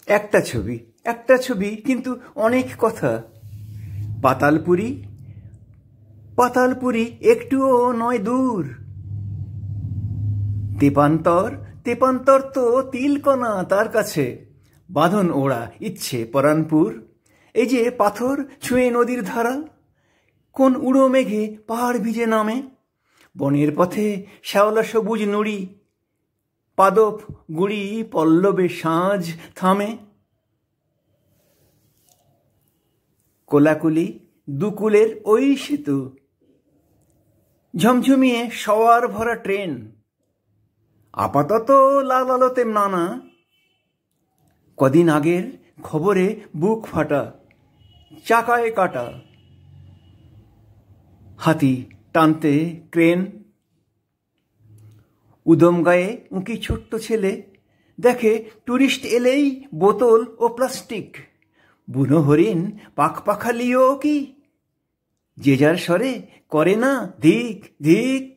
একটা ছবি কিন্তু অনেক কথা। পাতালপুরি, পাতালপুরি একটুও নয় দূর। তেপান্তর, তেপান্তর তো তিলকণা তার কাছে। বাঁধন ওড়া ইচ্ছে পরানপুর। এই যে পাথর ছুঁয়ে নদীর ধারা, কোন উড়ো মেঘে পাহাড় ভিজে নামে। বনের পথে শ্যাওলা সবুজ নুড়ি, পাদপ গুড়ি পল্লবে সাঁঝ থামে। কোলাকুলি দুকুলের ওই সেতু, ঝমঝমিয়ে সওয়ার ভরা ট্রেন। আপাতত লাল আলোতে নানা, কদিন আগের খবরে বুক ফাটা, চাকায় কাটা। হাতি টানতে ক্রেন। উদম গায়ে উঁকি ছোট্ট ছেলে, দেখে টুরিস্ট এলেই বোতল ও প্লাস্টিক। বুনো হরিণ পাখপাখালিও কি, যে যার স্বরে করে না ধিক ধিক।